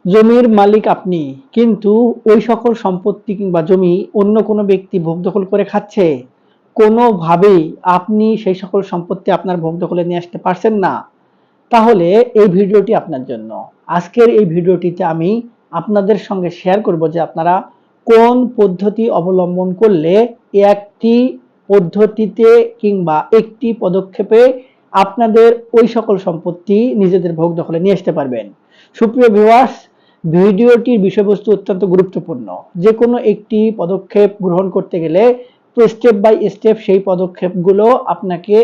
জমির মালিক আপনি, কিন্তু ওই সকল সম্পত্তি কিংবা জমি অন্য কোনো ব্যক্তি ভোগ দখল করে খাচ্ছে। কোনোভাবেই আপনি সেই সকল সম্পত্তি আপনার ভোগ দখলে নিয়ে আসতে পারছেন না। তাহলে এই ভিডিওটি আপনার জন্য। আজকের এই ভিডিওটিতে আমি আপনাদের সঙ্গে শেয়ার করব যে আপনারা কোন পদ্ধতি অবলম্বন করলে একটি পদ্ধতিতে কিংবা একটি পদক্ষেপে আপনাদের ওই সকল সম্পত্তি নিজেদের ভোগ দখলে নিয়ে আসতে পারবেন। সুপ্রিয় ভিউয়ার্স, ভিডিওটির বিষয়বস্তু অত্যন্ত গুরুত্বপূর্ণ। যে কোনো একটি পদক্ষেপ গ্রহণ করতে গেলে স্টেপ বাই স্টেপ সেই পদক্ষেপগুলো আপনাকে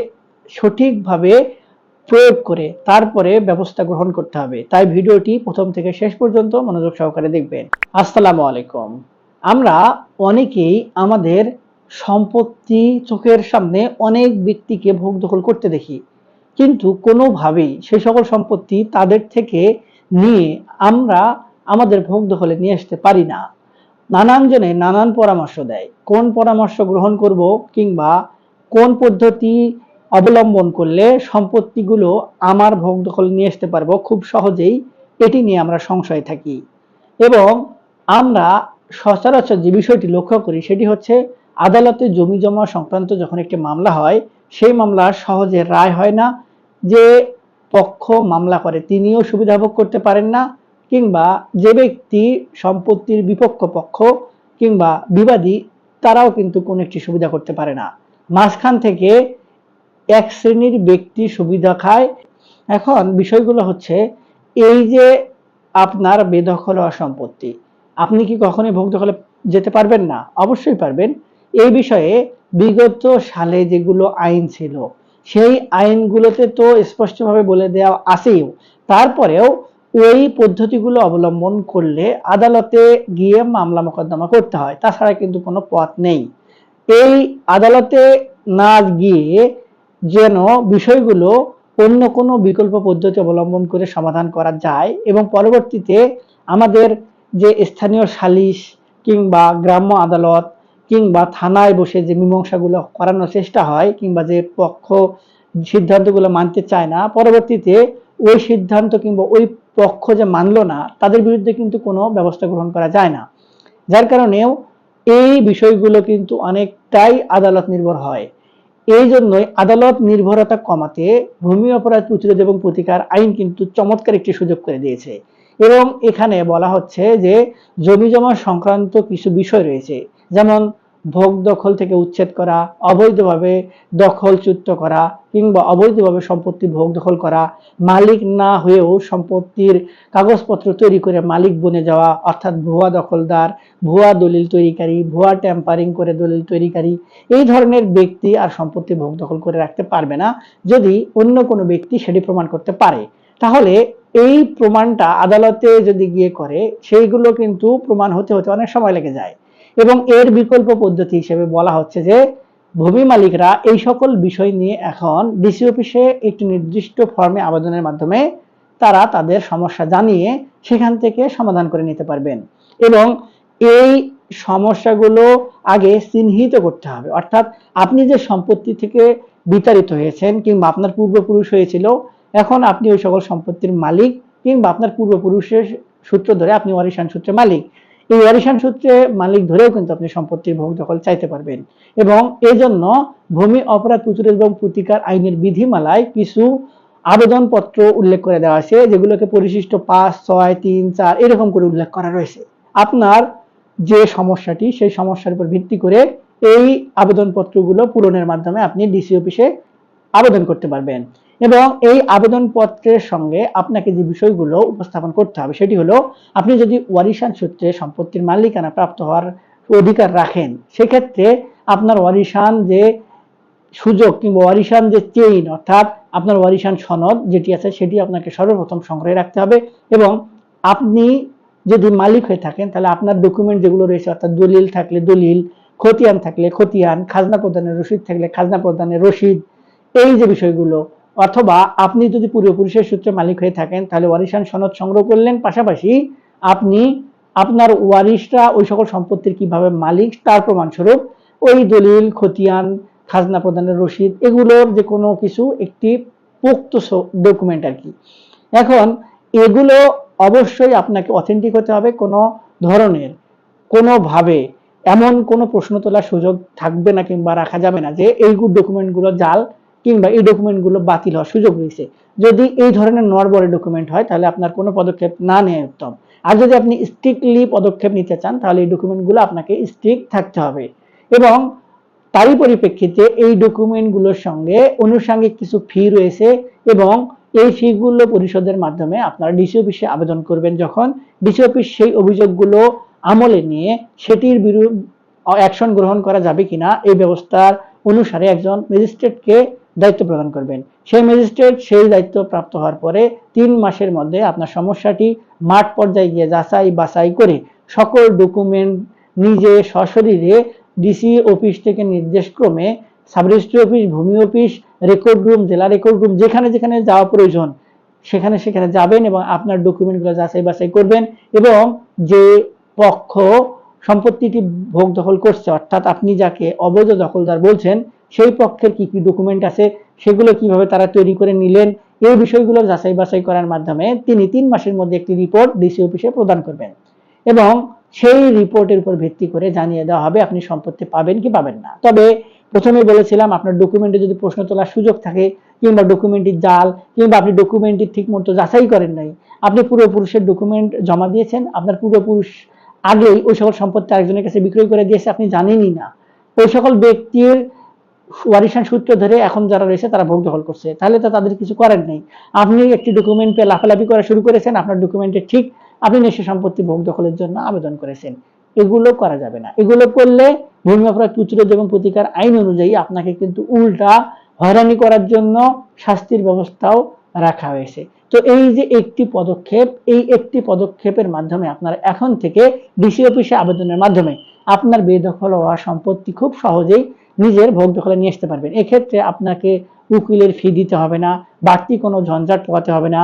সঠিকভাবে প্রয়োগ করে তারপরে ব্যবস্থা গ্রহণ করতে হবে। তাই ভিডিওটি প্রথম থেকে শেষ পর্যন্ত মনোযোগ সহকারে দেখবেন। আসসালামু আলাইকুম। আমরা অনেকেই আমাদের সম্পত্তি চোখের সামনে অনেক ব্যক্তিকে ভোগ দখল করতে দেখি, কিন্তু কোনোভাবেই সেই সকল সম্পত্তি তাদের থেকে নিয়ে আমরা আমাদের ভোগ দখলে নিয়ে আসতে পারি না। নানান জনে নানান পরামর্শ দেয়, কোন পরামর্শ গ্রহণ করব কিংবা কোন পদ্ধতি অবলম্বন করলে সম্পত্তিগুলো আমার ভোগ দখল নিয়ে আসতে পারবো খুব সহজেই, এটি নিয়ে আমরা সংশয়ে থাকি। এবং আমরা সচরাচর যে বিষয়টি লক্ষ্য করি সেটি হচ্ছে, আদালতে জমি জমা সংক্রান্ত যখন একটি মামলা হয়, সেই মামলার সহজে রায় হয় না। যে পক্ষ মামলা করে তিনিও সুবিধা ভোগ করতে পারেন না, কিংবা যে ব্যক্তি সম্পত্তির বিপক্ষ পক্ষ কিংবা বিবাদী তারাও কিন্তু কোনো একটি সুবিধা করতে পারে না। মাঝখান থেকে এক শ্রেণীর ব্যক্তি সুবিধা খায়। এখন বিষয়গুলো হচ্ছে, এই যে আপনার বেদখল হওয়া সম্পত্তি, আপনি কি কখনোই ভোগ দখলে যেতে পারবেন না? অবশ্যই পারবেন। এই বিষয়ে বিগত সালে যেগুলো আইন ছিল, সেই আইনগুলোতে তো স্পষ্টভাবে বলে দেওয়া আছেই। তারপরেও ওই পদ্ধতিগুলো অবলম্বন করলে আদালতে গিয়ে মামলা মোকদ্দমা করতে হয়, তাছাড়া কিন্তু কোনো পথ নেই। এই আদালতে না গিয়ে যেন বিষয়গুলো অন্য কোনো বিকল্প পদ্ধতি অবলম্বন করে সমাধান করা যায়, এবং পরবর্তীতে আমাদের যে স্থানীয় সালিশ কিংবা গ্রাম্য আদালত কিংবা থানায় বসে যে মীমাংসাগুলো করানোর চেষ্টা হয়, কিংবা যে পক্ষ সিদ্ধান্তগুলো মানতে চায় না, পরবর্তীতে ওই সিদ্ধান্ত কিংবা ওই পক্ষ যে মানলো না, তাদের বিরুদ্ধে কিন্তু কোনো ব্যবস্থা গ্রহণ করা যায় না। যার কারণেও এই বিষয়গুলো কিন্তু অনেকটাই আদালত নির্ভর হয়। এই জন্যই আদালত নির্ভরতা কমাতে ভূমি অপরাধ প্রতিরোধ এবং প্রতিকার আইন কিন্তু চমৎকার একটি সুযোগ করে দিয়েছে। এবং এখানে বলা হচ্ছে যে জমি জমা সংক্রান্ত কিছু বিষয় রয়েছে, যেমন ভোগ দখল থেকে উচ্ছেদ করা, অবৈধভাবে দখলচ্যুত করা কিংবা অবৈধভাবে সম্পত্তি ভোগ দখল করা, মালিক না হয়েও সম্পত্তির কাগজপত্র তৈরি করে মালিক বনে যাওয়া, অর্থাৎ ভুয়া দখলদার, ভুয়া দলিল তৈরিকারী, ভুয়া ট্যাম্পারিং করে দলিল তৈরিকারী, এই ধরনের ব্যক্তি আর সম্পত্তি ভোগ দখল করে রাখতে পারবে না যদি অন্য কোনো ব্যক্তি সেটি প্রমাণ করতে পারে। তাহলে এই প্রমাণটা আদালতে যদি গিয়ে করে, সেইগুলো কিন্তু প্রমাণ হতে হতে অনেক সময় লেগে যায়। এবং এর বিকল্প পদ্ধতি হিসেবে বলা হচ্ছে যে ভূমি মালিকরা এই সকল বিষয় নিয়ে এখন ডিসি অফিসে একটি নির্দিষ্ট ফর্মে আবেদনের মাধ্যমে তারা তাদের সমস্যা জানিয়ে সেখান থেকে সমাধান করে নিতে পারবেন। এবং এই সমস্যাগুলো আগে চিহ্নিত করতে হবে, অর্থাৎ আপনি যে সম্পত্তি থেকে বিতাড়িত হয়েছেন কিংবা আপনার পূর্বপুরুষ হয়েছিল, এখন আপনি ওই সকল সম্পত্তির মালিক, কিংবা আপনার পূর্বপুরুষের সূত্র ধরে আপনি ওয়ারিশান সূত্রে মালিক। এই ওয়ারিশান সূত্রে মালিক ধরেও কিন্তু আপনি সম্পত্তির ভোগ দখল চাইতে পারবেন। এবং এই জন্য ভূমি অপরাধ প্রতিরোধ এবং প্রতিকার আইনের বিধিমালায় কিছু আবেদনপত্র উল্লেখ করে দেওয়া আছে, যেগুলোকে পরিশিষ্ট 5, 6, 3, 4 এরকম করে উল্লেখ করা রয়েছে। আপনার যে সমস্যাটি, সেই সমস্যার উপর ভিত্তি করে এই আবেদনপত্রগুলো পূরণের মাধ্যমে আপনি ডিসি অফিসে আবেদন করতে পারবেন। এবং এই আবেদনপত্রের সঙ্গে আপনাকে যে বিষয়গুলো উপস্থাপন করতে হবে সেটি হলো, আপনি যদি ওয়ারিশান সূত্রে সম্পত্তির মালিকানা প্রাপ্ত হওয়ার অধিকার রাখেন, সেক্ষেত্রে আপনার ওয়ারিশান যে সুযোগ কিংবা ওয়ারিশান যে চেইন, অর্থাৎ আপনার ওয়ারিশান সনদ যেটি আছে সেটি আপনাকে সর্বপ্রথম সংগ্রহে রাখতে হবে। এবং আপনি যদি মালিক হয়ে থাকেন তাহলে আপনার ডকুমেন্ট যেগুলো রয়েছে, অর্থাৎ দলিল থাকলে দলিল, খতিয়ান থাকলে খতিয়ান, খাজনা প্রদানের রসিদ থাকলে খাজনা প্রদানের রসিদ, এই যে বিষয়গুলো, অথবা আপনি যদি পূর্বপুরুষের সূত্রে মালিক হয়ে থাকেন তাহলে ওয়ারিশান সনদ সংগ্রহ করলেন, পাশাপাশি আপনি আপনার ওয়ারিশরা ওই সকল সম্পত্তির কিভাবে মালিক তার প্রমাণস্বরূপ ওই দলিল, খতিয়ান, খাজনা প্রদানের রসিদ, এগুলোর যে কোনো কিছু একটি পোক্ত ডকুমেন্ট আর কি। এখন এগুলো অবশ্যই আপনাকে অথেন্টিক হতে হবে। কোনো ধরনের কোনোভাবে এমন কোনো প্রশ্ন তোলার সুযোগ থাকবে না কিংবা রাখা যাবে না যে এই ডকুমেন্টগুলো জাল কিংবা এই ডকুমেন্টগুলো বাতিল হওয়ার সুযোগ রয়েছে। যদি এই ধরনের নড়বড়ে ডকুমেন্ট হয় তাহলে আপনার কোনো পদক্ষেপ না নেওয়া উত্তম। আর যদি আপনি স্ট্রিক্টলি পদক্ষেপ নিতে চান তাহলে এই ডকুমেন্টগুলো আপনাকে স্ট্রিক্ট থাকতে হবে এবং তারই পরিপ্রেক্ষিতে এই ডকুমেন্টগুলোর সঙ্গে আনুষঙ্গিক কিছু ফি রয়েছে এবং এই ফিগুলো পরিশোধের মাধ্যমে আপনারা ডিসি অফিসে আবেদন করবেন। যখন ডিসি অফিস সেই অভিযোগগুলো আমলে নিয়ে সেটির বিরুদ্ধে অ্যাকশন গ্রহণ করা যাবে কিনা এই ব্যবস্থার অনুসারে একজন ম্যাজিস্ট্রেটকে দায়িত্ব প্রদান করবেন। সেই ম্যাজিস্ট্রেট সেই দায়িত্ব প্রাপ্ত হওয়ার পরে 3 মাসের মধ্যে আপনার সমস্যাটি মাঠ পর্যায়ে গিয়ে যাচাই বাছাই করে সকল ডকুমেন্ট নিজে সশরীরে ডিসি অফিস থেকে নির্দেশ ক্রমে সাব রেজিস্ট্রি অফিস, ভূমি অফিস, রেকর্ড রুম, জেলা রেকর্ড রুম, যেখানে যেখানে যাওয়া প্রয়োজন সেখানে সেখানে যাবেন এবং আপনার ডকুমেন্টগুলো যাচাই বাছাই করবেন এবং যে পক্ষ সম্পত্তিটি ভোগ দখল করছে অর্থাৎ আপনি যাকে অবৈধ দখলদার বলছেন সেই পক্ষের কি কি ডকুমেন্ট আছে, সেগুলো কিভাবে তারা তৈরি করে নিলেন, এই বিষয়গুলো যাচাই বাছাই করার মাধ্যমে তিনি 3 মাসের মধ্যে একটি রিপোর্ট ডিসি অফিসে প্রদান করবেন এবং সেই রিপোর্টের উপর ভিত্তি করে জানিয়ে দেওয়া হবে আপনি সম্পত্তি পাবেন কি পাবেন না। তবে প্রথমে বলেছিলাম আপনার ডকুমেন্টে যদি প্রশ্ন তোলার সুযোগ থাকে কিংবা ডকুমেন্টটি জাল কিংবা আপনি ডকুমেন্টটি ঠিক মতো যাচাই করেন নাই, আপনি পূর্বপুরুষের ডকুমেন্ট জমা দিয়েছেন, আপনার পূর্বপুরুষ আগেই ওই সকল সম্পত্তি আরেকজনের কাছে বিক্রয় করে দিয়েছে, আপনি জানেনই না, ওই সকল ব্যক্তির ওয়ারিশান সূত্র ধরে এখন যারা রয়েছে তারা ভোগ দখল করছে, তাহলে তো তাদের কিছু করার নেই। আপনি একটি ডকুমেন্ট পেয়ে লাফালাফি করা শুরু করেছেন, আপনার ডকুমেন্টে ঠিক আপনি নেশা সম্পত্তি ভোগ দখলের জন্য আবেদন করেছেন, এগুলো করা যাবে না। এগুলো করলে ভূমি অপরাধ প্রতিরোধ এবং প্রতিকার আইন অনুযায়ী আপনাকে কিন্তু উল্টা হয়রানি করার জন্য শাস্তির ব্যবস্থাও রাখা হয়েছে। তো এই যে একটি পদক্ষেপ, এই একটি পদক্ষেপের মাধ্যমে আপনারা এখন থেকে ডিসি অফিসে আবেদনের মাধ্যমে আপনার বেদখল হওয়া সম্পত্তি খুব সহজেই নিজের ভোগ দখলে নিয়ে আসতে পারবেন। এক্ষেত্রে আপনাকে উকিলের ফি দিতে হবে না, বাড়তি কোনো ঝঞ্ঝাট পোহাতে হবে না,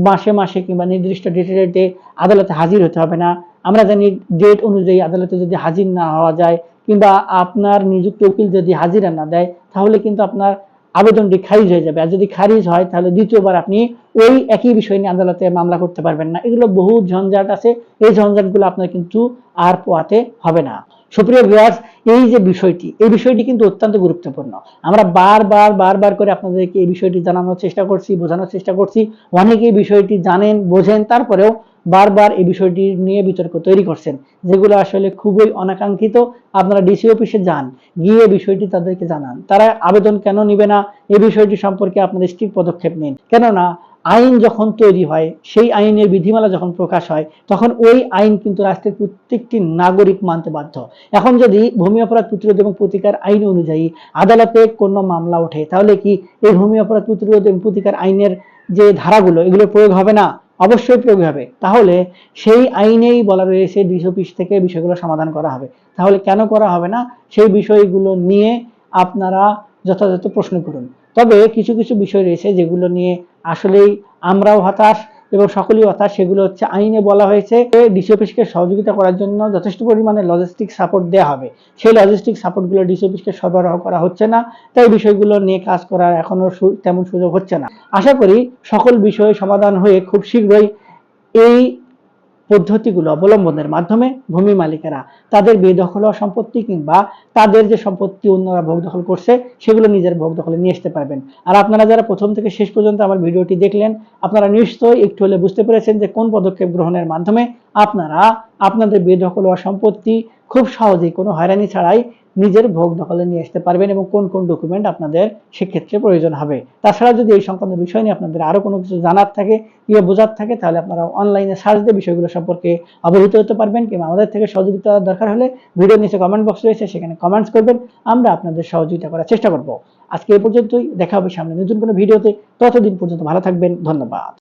মাসে মাসে কিংবা নির্দিষ্ট ডেটে ডেটে আদালতে হাজির হতে হবে না। আমরা জানি ডেট অনুযায়ী আদালতে যদি হাজির না হওয়া যায় কিংবা আপনার নিযুক্ত উকিল যদি হাজিরা না দেয় তাহলে কিন্তু আপনার আবেদনটি খারিজ হয়ে যাবে। আর যদি খারিজ হয় তাহলে দ্বিতীয়বার আপনি ওই একই বিষয় নিয়ে আদালতে মামলা করতে পারবেন না। এগুলো বহু ঝঞ্ঝাট আছে, এই ঝঞ্ঝাটগুলো আপনার কিন্তু আর পোহাতে হবে না। সুপ্রিয় ভিউয়ার্স, এই যে বিষয়টি, এই বিষয়টি কিন্তু অত্যন্ত গুরুত্বপূর্ণ। আমরা বারবার করে আপনাদেরকে এই বিষয়টি জানানোর চেষ্টা করছি, বোঝানোর চেষ্টা করছি। অনেকে এই বিষয়টি জানেন, বোঝেন, তারপরেও বারবার এই বিষয়টি নিয়ে বিতর্ক তৈরি করছেন, যেগুলো আসলে খুবই অনাকাঙ্ক্ষিত। আপনারা ডিসি অফিসে যান, গিয়ে বিষয়টি তাদেরকে জানান, তারা আবেদন কেন নিবে না এই বিষয়টি সম্পর্কে আপনাদের স্ট্রিক্ট পদক্ষেপ নিন। কেননা আইন যখন তৈরি হয়, সেই আইনের বিধিমালা যখন প্রকাশ হয়, তখন ওই আইন কিন্তু রাষ্ট্রের প্রত্যেকটি নাগরিক মানতে বাধ্য। এখন যদি ভূমি অপরাধ প্রতিরোধ এবং প্রতিকার আইন অনুযায়ী আদালতে কোনো মামলা ওঠে, তাহলে কি এই ভূমি অপরাধ প্রতিরোধ এবং প্রতিকার আইনের যে ধারাগুলো এগুলো প্রয়োগ হবে না? অবশ্যই প্রয়োগ হবে। তাহলে সেই আইনেই বলা রয়েছে ডিসি অফিস থেকে বিষয়গুলো সমাধান করা হবে। তাহলে কেন করা হবে না? সেই বিষয়গুলো নিয়ে আপনারা যথাযথ প্রশ্ন করুন। তবে কিছু কিছু বিষয় রয়েছে যেগুলো নিয়ে আসলেই আমরাও হতাশ এবং সকলেই হতাশ। সেগুলো হচ্ছে আইনে বলা হয়েছে ডিসি অফিসকে সহযোগিতা করার জন্য যথেষ্ট পরিমাণে লজিস্টিক সাপোর্ট দেওয়া হবে, সেই লজিস্টিক সাপোর্টগুলো ডিসি অফিসকে সরবরাহ করা হচ্ছে না, তাই বিষয়গুলো নিয়ে কাজ করার এখনো তেমন সুযোগ হচ্ছে না। আশা করি সকল বিষয় সমাধান হয়ে খুব শীঘ্রই এই পদ্ধতিগুলো অবলম্বনের মাধ্যমে ভূমি মালিকেরা তাদের বেদখল হওয়া সম্পত্তি কিংবা তাদের যে সম্পত্তি অন্যরা ভোগ দখল করছে সেগুলো নিজের ভোগ দখলে নিয়ে আসতে পারবেন। আর আপনারা যারা প্রথম থেকে শেষ পর্যন্ত আমার ভিডিওটি দেখলেন, আপনারা নিশ্চয়ই একটু হলে বুঝতে পেরেছেন যে কোন পদক্ষেপ গ্রহণের মাধ্যমে আপনারা আপনাদের বেদখল হওয়া সম্পত্তি খুব সহজেই কোনো হয়রানি ছাড়াই নিজের ভোগ দখলে নিয়ে আসতে পারবেন এবং কোন কোন ডকুমেন্ট আপনাদের সেক্ষেত্রে প্রয়োজন হবে। তাছাড়া যদি এই সংক্রান্ত বিষয় নিয়ে আপনাদের আরো কোনো কিছু জানার থাকে কিংবা বোঝার থাকে তাহলে আপনারা অনলাইনে সার্চ দিয়ে বিষয়গুলো সম্পর্কে অবহিত হতে পারবেন কিংবা আমাদের থেকে সহযোগিতা দরকার হলে ভিডিওর নিচে কমেন্ট বক্স রয়েছে, সেখানে কমেন্টস করবেন, আমরা আপনাদের সহযোগিতা করার চেষ্টা করব। আজকে এই পর্যন্তই, দেখা হবে সামনে নতুন কোনো ভিডিওতে। ততদিন পর্যন্ত ভালো থাকবেন, ধন্যবাদ।